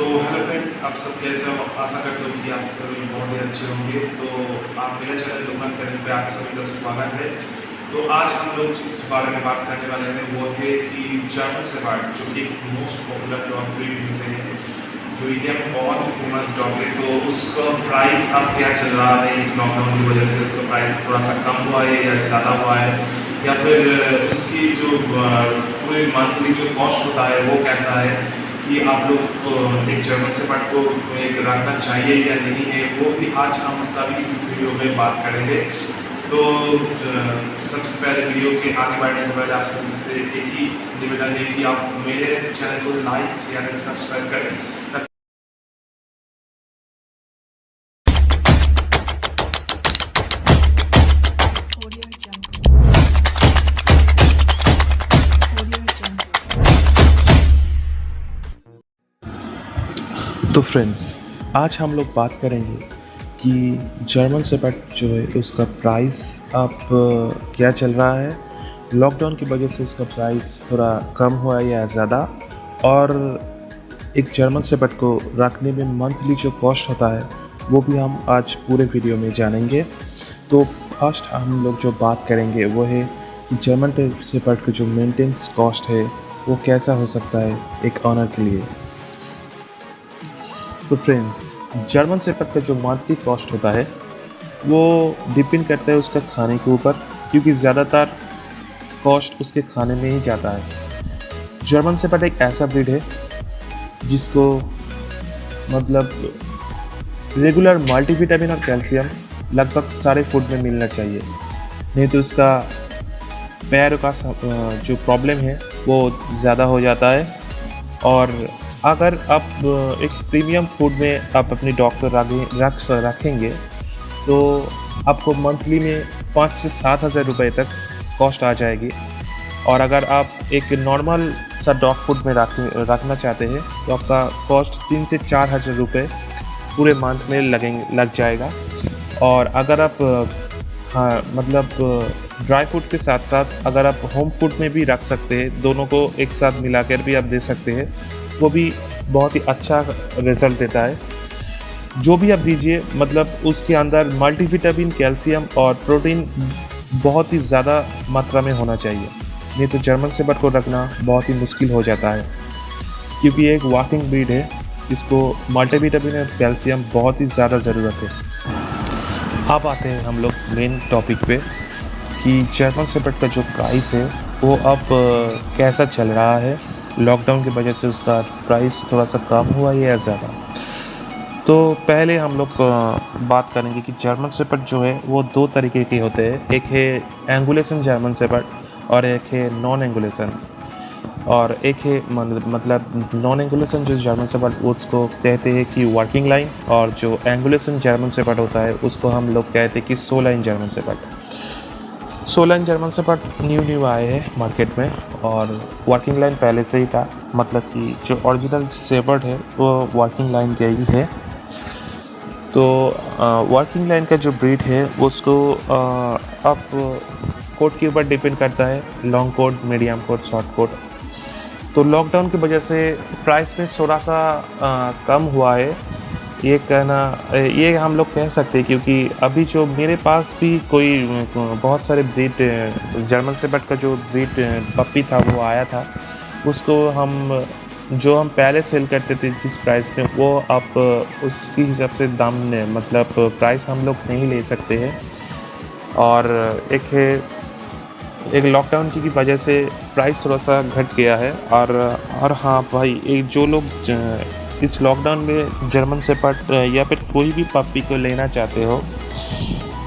तो hello friends, आप सब कैसे हो? आशा करता हूँ कि आप सभी बहुत ही अच्छे होंगे। तो आप मेरे चैनल लोकल चैनल पे आप सभी का स्वागत है। तो आज हम लोग जिस बारे में बात करने वाले हैं वो है कि जर्मन शेफर्ड, जो कि एक मोस्ट पॉपुलर डॉग ब्रीड में से है, जो इंडिया में बहुत ही फेमस डॉग है। तो उसका प्राइस अब क्या चल रहा है? इस लॉकडाउन की वजह से उसका प्राइस थोड़ा सा कम हुआ है या ज़्यादा हुआ है, या फिर उसकी जो पूरे मंथली जो कॉस्ट होता है वो कैसा है, कि आप लोग एक जर्मन शेफर्ड को एक रखना चाहिए या नहीं है, वो भी आज हम सभी इस वीडियो में बात करेंगे। तो सबसे पहले वीडियो के आगे बढ़ने से पहले आप सभी से एक ही निवेदन है कि आप मेरे चैनल को लाइक शेयर एंड सब्सक्राइब करें। तो फ्रेंड्स, आज हम लोग बात करेंगे कि जर्मन शेफर्ड जो है उसका प्राइस अब क्या चल रहा है। लॉकडाउन की वजह से उसका प्राइस थोड़ा कम हुआ है या ज़्यादा, और एक जर्मन शेफर्ड को रखने में मंथली जो कॉस्ट होता है वो भी हम आज पूरे वीडियो में जानेंगे। तो फर्स्ट हम लोग जो बात करेंगे वो है कि जर्मन शेफर्ड का जो मेंटेनेंस कॉस्ट है वो कैसा हो सकता है एक ऑनर के लिए। तो फ्रेंड्स, जर्मन शेफर्ड का जो मंथली कॉस्ट होता है वो डिपेंड करता है उसका खाने के ऊपर, क्योंकि ज़्यादातर कॉस्ट उसके खाने में ही जाता है। जर्मन शेफर्ड एक ऐसा ब्रीड है जिसको मतलब रेगुलर मल्टीविटामिन और कैल्शियम लगभग सारे फूड में मिलना चाहिए, नहीं तो उसका पैर का जो प्रॉब्लम है वो ज़्यादा हो जाता है। और अगर आप एक प्रीमियम फूड में आप अपनी डॉग को रखेंगे तो आपको मंथली में 5 से 7 हज़ार रुपये तक कॉस्ट आ जाएगी। और अगर आप एक नॉर्मल सा डॉग फूड में रखना चाहते हैं तो आपका कॉस्ट 3 से 4 हज़ार रुपये पूरे मंथ में लग जाएगा। और अगर आप ड्राई फूड के साथ साथ अगर आप होम फूड में भी रख सकते हैं, दोनों को एक साथ मिलाकर भी आप दे सकते हैं, वो भी बहुत ही अच्छा रिज़ल्ट देता है। जो भी आप दीजिए मतलब उसके अंदर मल्टीविटामिन, कैल्शियम और प्रोटीन बहुत ही ज़्यादा मात्रा में होना चाहिए, नहीं तो जर्मन शेफर्ड को रखना बहुत ही मुश्किल हो जाता है, क्योंकि ये एक वॉकिंग ब्रीड है, इसको मल्टीविटामिन और कैल्शियम बहुत ही ज़्यादा ज़रूरत है। अब आते हैं हम लोग मेन टॉपिक पे कि जर्मन शेफर्ड का जो प्राइस है वो अब कैसा चल रहा है। लॉकडाउन की वजह से उसका प्राइस थोड़ा सा कम हुआ है या ज़्यादा। तो पहले हम लोग बात करेंगे कि जर्मन शेफर्ड जो है वो 2 तरीके के होते हैं, एक है एंगुलेशन जर्मन शेफर्ड और एक है नॉन एंगुलेशन। और एक है मतलब नॉन एंगुलेशन जो जर्मन शेफर्ड उसको कहते हैं कि वर्किंग लाइन, और जो एंगुलेशन जर्मन शेफर्ड होता है उसको हम लोग कहते हैं कि so line German shepherd. So line German shepherd new आए हैं मार्केट में, और वर्किंग लाइन पहले से ही था, मतलब कि जो ओरिजिनल शेफर्ड है वो वर्किंग लाइन का ही है। तो वर्किंग लाइन का जो ब्रीड है उसको अब कोट के ऊपर डिपेंड करता है, long coat, medium coat, short coat. तो लॉकडाउन की वजह से प्राइस में थोड़ा सा कम हुआ है, ये हम लोग कह सकते हैं, क्योंकि अभी जो मेरे पास भी बहुत सारे ब्रीड जर्मन शेफर्ड का जो ब्रीड पप्पी था वो आया था, उसको हम पहले सेल करते थे जिस प्राइस में, वो अब उसकी हिसाब से दाम ने मतलब प्राइस हम लोग नहीं ले सकते हैं। और एक लॉकडाउन की वजह से प्राइस थोड़ा सा घट गया है। और हाँ भाई, एक जो लोग इस लॉकडाउन में जर्मन शेफर्ड या फिर कोई भी पप्पी को लेना चाहते हो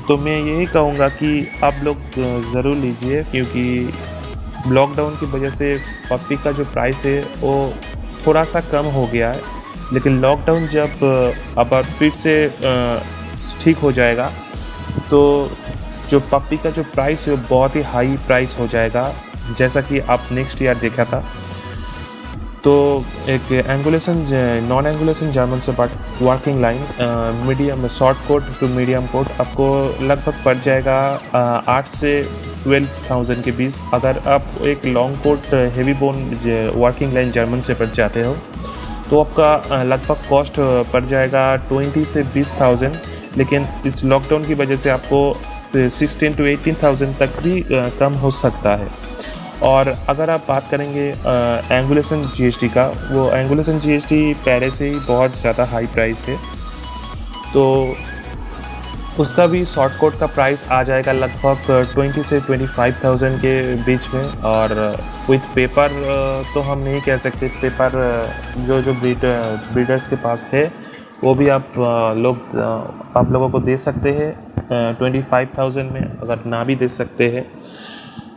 तो मैं यही कहूँगा कि आप लोग ज़रूर लीजिए, क्योंकि लॉकडाउन की वजह से पप्पी का जो प्राइस है वो थोड़ा सा कम हो गया है, लेकिन लॉकडाउन जब अब फिर से ठीक हो जाएगा तो जो पप्पी का जो प्राइस है वो बहुत ही हाई प्राइस हो जाएगा, जैसा कि आप नेक्स्ट ईयर देखा था। तो एक non angulation German shepherd working line medium short coat to medium coat आपको लगभग पड़ जाएगा 8 से 12,000 के बीच। अगर आप एक long coat heavy bone working line German shepherd चाहते हो तो आपका लगभग कॉस्ट पड़ जाएगा 20 से 20,000, लेकिन इस लॉकडाउन की वजह से आपको 16 to 18,000 तक भी कम हो सकता है। और अगर आप बात करेंगे एंगुलेशन जीएसटी का, वो एंगुलेशन जीएसटी पहले से ही बहुत ज़्यादा हाई प्राइस है, तो उसका भी शॉर्ट कोट का प्राइस आ जाएगा लगभग 20 से 25,000 के बीच में। और विथ पेपर तो हम नहीं कह सकते, पेपर जो ब्रीडर्स के पास है वो भी आप लोगों को दे सकते हैं 25,000 में, अगर ना भी दे सकते हैं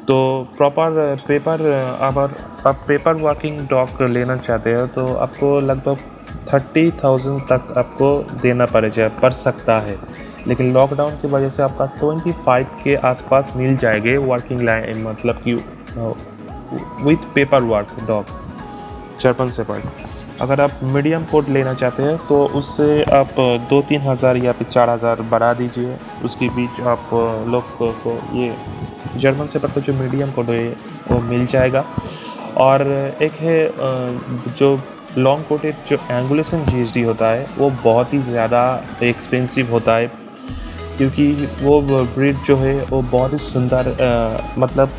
तो प्रॉपर पेपर। अगर आप पेपर वर्किंग डॉग लेना चाहते हो तो आपको लगभग 30,000 तक आपको देना पड़ सकता है, लेकिन लॉकडाउन की वजह से आपका 25 के आसपास मिल जाएंगे वर्किंग लाइन, मतलब कि with paper work dog German shepherd. अगर आप मीडियम कोट लेना चाहते हैं तो उससे आप 2-3 हज़ार या फिर 4,000 बढ़ा दीजिए, उसके बीच आप लोग को ये जर्मन शेफर्ड का जो मीडियम कोट है वो मिल जाएगा। और एक है जो लॉन्ग कोटेड जो एंगुलेशन जीएसडी होता है वो बहुत ही ज़्यादा एक्सपेंसिव होता है, क्योंकि वो ब्रीड जो है वो बहुत ही सुंदर मतलब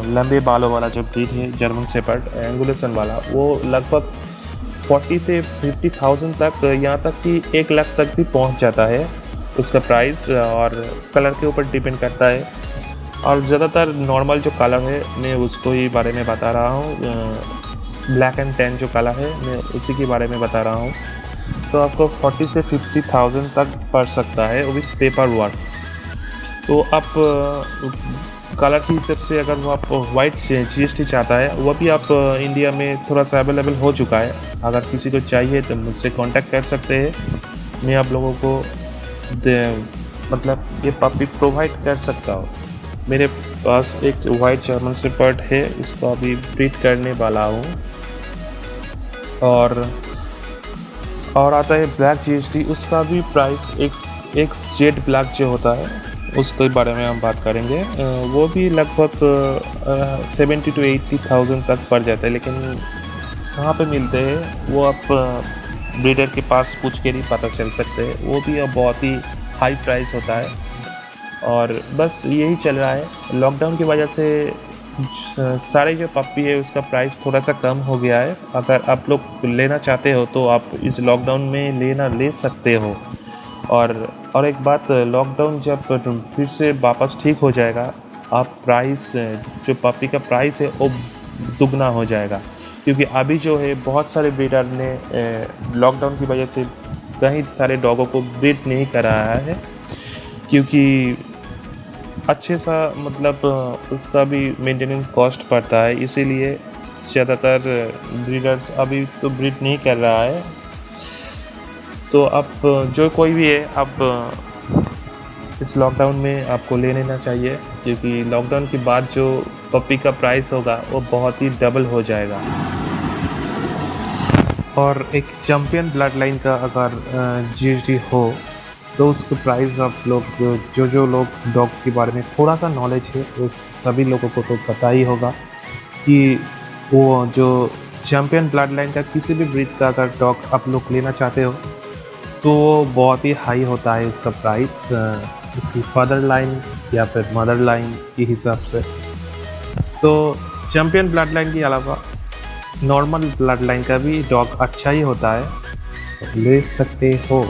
लंबे बालों वाला जो ब्रीड है जर्मन शेफर्ड एंगुलेशन वाला, वो लगभग 40 से 50,000 तक, यहाँ तक कि 1 लाख तक भी पहुँच जाता है उसका प्राइस, और कलर के ऊपर डिपेंड करता है। और ज़्यादातर नॉर्मल जो कलर है मैं उसको ही बारे में बता रहा हूँ, ब्लैक एंड टैन जो कलर है मैं उसी के बारे में बता रहा हूँ। तो आपको 40 से 50,000 तक पड़ सकता है विथ पेपर वर्क। तो आप कलर के हिसाब से अगर वो आप वाइट जीएसटी चाहता है वो भी आप इंडिया में थोड़ा सा अवेलेबल हो चुका है, अगर किसी को चाहिए तो मुझसे कांटेक्ट कर सकते हैं, मैं आप लोगों को मतलब ये पपी प्रोवाइड कर सकता हूँ। मेरे पास एक वाइट जर्मन शेफर्ड है, इसको अभी ब्रीड करने वाला हूँ। और आता है ब्लैक जीएसटी, उसका भी प्राइस एक जेड ब्लैक जो होता है उसके बारे में हम बात करेंगे, वो भी लगभग 70 to 80,000 तक पड़ जाता है, लेकिन कहाँ पे मिलते हैं वो आप ब्रीडर के पास पूछ के नहीं पता चल सकते, वो भी अब बहुत ही हाई प्राइस होता है। और बस यही चल रहा है, लॉकडाउन की वजह से सारे जो पप्पी है उसका प्राइस थोड़ा सा कम हो गया है। अगर आप लोग लेना चाहते हो तो आप इस लॉकडाउन में ले सकते हो। और एक बात, लॉकडाउन जब फिर से वापस ठीक हो जाएगा, आप प्राइस जो पप्पी का प्राइस है वो दुगना हो जाएगा, क्योंकि अभी जो है बहुत सारे ब्रीडर ने लॉकडाउन की वजह से कई सारे डॉगों को ब्रीड नहीं कराया है, क्योंकि अच्छे सा मतलब उसका भी मेंटेनेंस कॉस्ट पड़ता है, इसीलिए ज़्यादातर ब्रीडर्स अभी तो ब्रीड नहीं कर रहा है। तो अब जो कोई भी है, अब इस लॉकडाउन में आपको ले लेना चाहिए, क्योंकि लॉकडाउन के बाद जो पपी का प्राइस होगा वो बहुत ही डबल हो जाएगा। और एक चैम्पियन ब्लड लाइन का अगर जीएसडी हो तो उसके प्राइस आप लोग जो लोग डॉग के बारे में थोड़ा सा नॉलेज है उस सभी लोगों को तो पता ही होगा कि वो जो चैम्पियन ब्लड लाइन का किसी भी ब्रीड का अगर डॉग आप लोग लेना चाहते हो तो बहुत ही हाई होता है उसका प्राइस, उसकी फादर लाइन या फिर मदर लाइन के हिसाब से। तो चैम्पियन ब्लड लाइन के अलावा नॉर्मल ब्लड लाइन का भी डॉग अच्छा ही होता है, ले सकते हो।